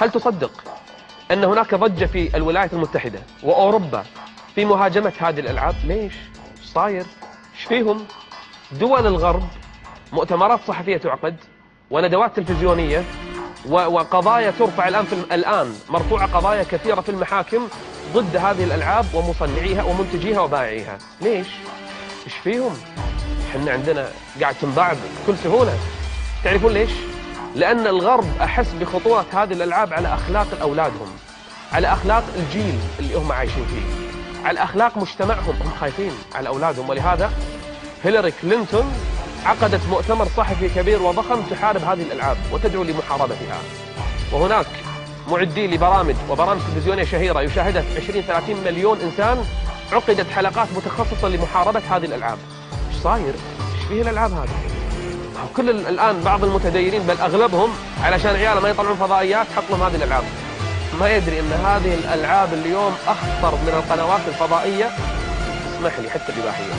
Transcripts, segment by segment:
هل تصدق أن هناك ضجة في الولايات المتحدة وأوروبا في مهاجمة هذه الألعاب؟ ليش؟ ايش صاير؟ ايش فيهم؟ دول الغرب مؤتمرات صحفية تعقد وندوات تلفزيونية وقضايا ترفع الآن مرفوعة قضايا كثيرة في المحاكم ضد هذه الألعاب ومصنعيها ومنتجيها وبائعيها. ليش؟ ايش فيهم؟ احنا عندنا قاعد تنباع بكل سهولة. تعرفون ليش؟ لأن الغرب أحس بخطورة هذه الألعاب على أخلاق أولادهم، على أخلاق الجيل اللي هم عايشين فيه، على أخلاق مجتمعهم. هم خايفين على أولادهم، ولهذا هيلاري كلينتون عقدت مؤتمر صحفي كبير وضخم تحارب هذه الألعاب وتدعو لمحاربتها. وهناك معدي لبرامج وبرامج تلفزيونية شهيرة يشاهدها 20-30 مليون إنسان، عقدت حلقات متخصصة لمحاربة هذه الألعاب. ايش صاير؟ ايش فيه الألعاب هذه؟ كل الآن بعض المتدينين بل أغلبهم علشان عياله ما يطلعون فضائيات حط لهم هذه الألعاب. ما يدري أن هذه الألعاب اليوم أخطر من القنوات الفضائية، اسمح لي، حتى الإباحية.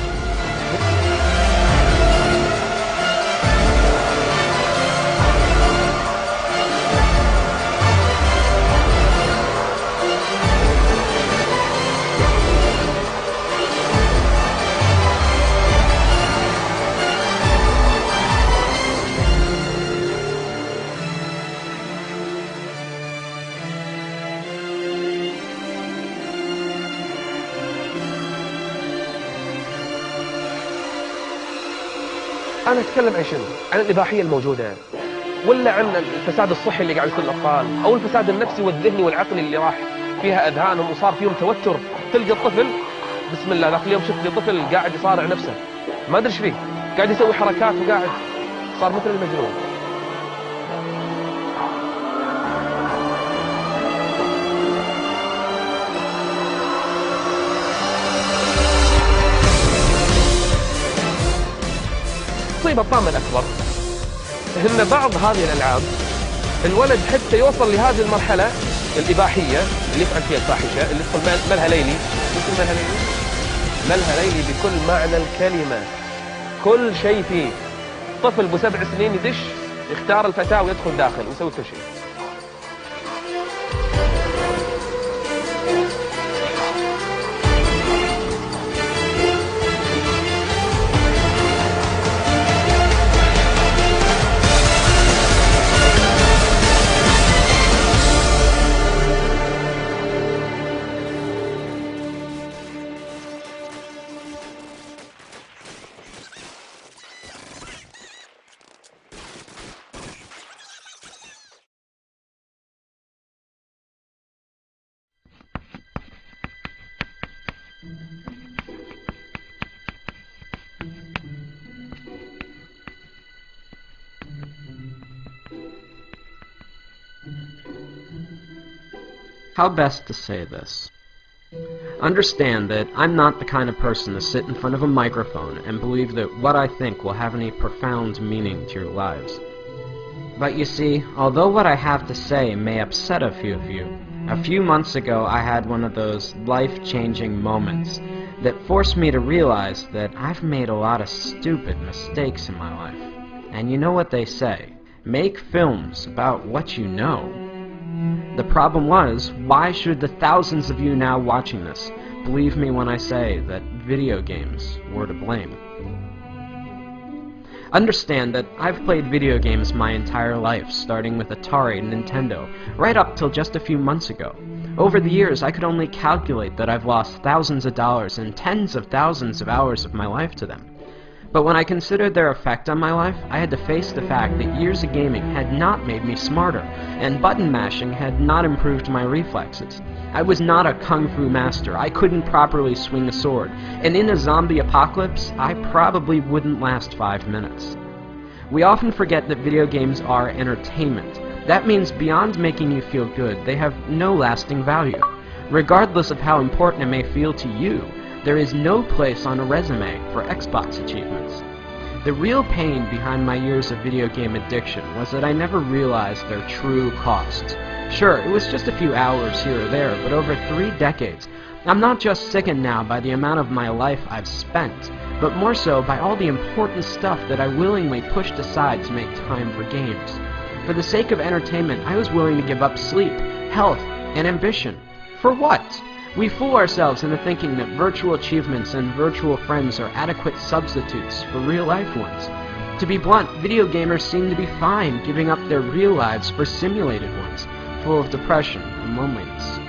أنا أتكلم عن شنو؟ عن الإباحية الموجودة، ولا عن الفساد الصحي اللي قاعد يصير للأطفال، أو الفساد النفسي والذهني والعقلي اللي راح فيها أذهانهم وصار فيهم توتر. تلقى الطفل بسم الله، ذاك اليوم شفت لي طفل قاعد يصارع نفسه، ما أدري إيش فيه، قاعد يسوي حركات وقاعد صار مثل المجنون. المصيبة الطامة الأكبر إن بعض هذه الألعاب الولد حتى يوصل لهذه المرحلة الإباحية اللي يفعل فيها الفاحشة، اللي يدخل ملهى ليلي. مثل ملهى ليلي؟ ملهى ليلي بكل معنى الكلمة، كل شيء فيه. طفل ب7 سنين يدش يختار الفتاة ويدخل داخل ويسوي كل شيء. How best to say this? Understand that I'm not the kind of person to sit in front of a microphone and believe that what I think will have any profound meaning to your lives. But you see, although what I have to say may upset a few of you, a few months ago I had one of those life-changing moments that forced me to realize that I've made a lot of stupid mistakes in my life. And you know what they say, make films about what you know. The problem was, why should the thousands of you now watching this believe me when I say that video games were to blame? Understand that I've played video games my entire life, starting with Atari and Nintendo, right up till just a few months ago. Over the years, I could only calculate that I've lost thousands of dollars and tens of thousands of hours of my life to them. But when I considered their effect on my life, I had to face the fact that years of gaming had not made me smarter, and button mashing had not improved my reflexes. I was not a kung fu master, I couldn't properly swing a sword, and in a zombie apocalypse, I probably wouldn't last 5 minutes. We often forget that video games are entertainment. That means beyond making you feel good, they have no lasting value. Regardless of how important it may feel to you, there is no place on a resume for Xbox achievements. The real pain behind my years of video game addiction was that I never realized their true costs. Sure, it was just a few hours here or there, but over 3 decades, I'm not just sickened now by the amount of my life I've spent, but more so by all the important stuff that I willingly pushed aside to make time for games. For the sake of entertainment, I was willing to give up sleep, health, and ambition. For what? We fool ourselves into thinking that virtual achievements and virtual friends are adequate substitutes for real-life ones. To be blunt, video gamers seem to be fine giving up their real lives for simulated ones, full of depression and loneliness.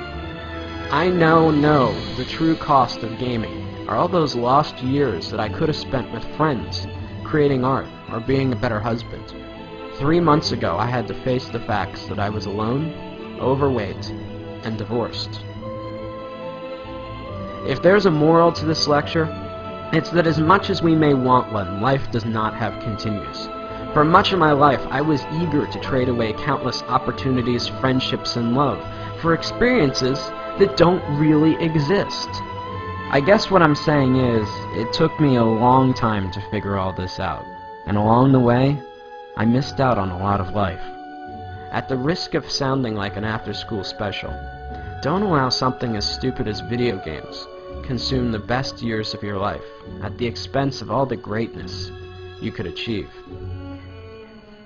I know the true cost of gaming are all those lost years that I could have spent with friends, creating art, or being a better husband. 3 months ago, I had to face the facts that I was alone, overweight, and divorced. If there's a moral to this lecture, it's that as much as we may want one, life does not have continues. For much of my life, I was eager to trade away countless opportunities, friendships, and love for experiences that don't really exist. I guess what I'm saying is, it took me a long time to figure all this out, and along the way, I missed out on a lot of life. At the risk of sounding like an after-school special, don't allow something as stupid as video games consume the best years of your life at the expense of all the greatness you could achieve.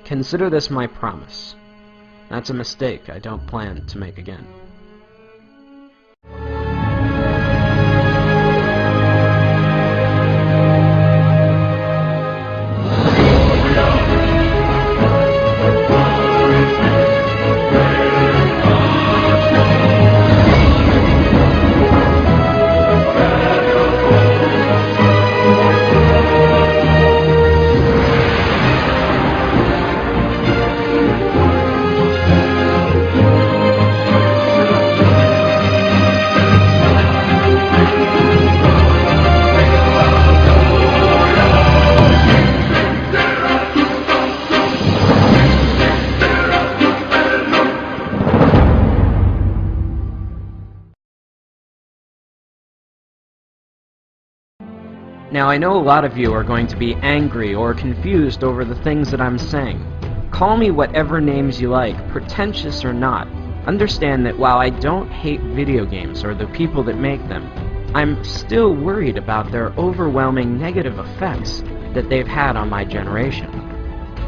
Consider this my promise. That's a mistake I don't plan to make again. Now, I know a lot of you are going to be angry or confused over the things that I'm saying. Call me whatever names you like, pretentious or not. Understand that while I don't hate video games or the people that make them, I'm still worried about their overwhelming negative effects that they've had on my generation.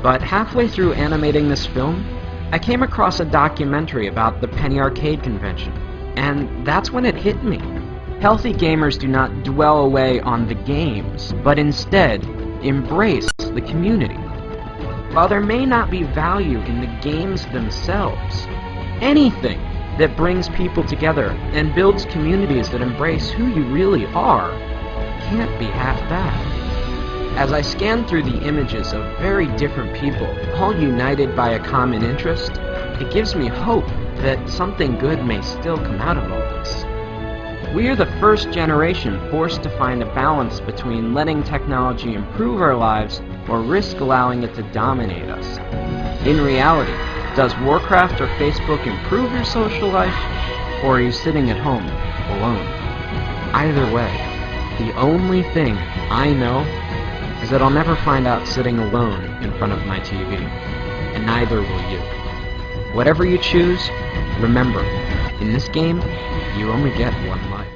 But halfway through animating this film, I came across a documentary about the Penny Arcade convention, and that's when it hit me. Healthy gamers do not dwell away on the games, but instead embrace the community. While there may not be value in the games themselves, anything that brings people together and builds communities that embrace who you really are can't be half bad. As I scan through the images of very different people, all united by a common interest, it gives me hope that something good may still come out of all this. We are the first generation forced to find a balance between letting technology improve our lives or risk allowing it to dominate us. In reality, does Warcraft or Facebook improve your social life, or are you sitting at home alone? Either way, the only thing I know is that I'll never find out sitting alone in front of my TV, and neither will you. Whatever you choose, remember, in this game, you only get one life.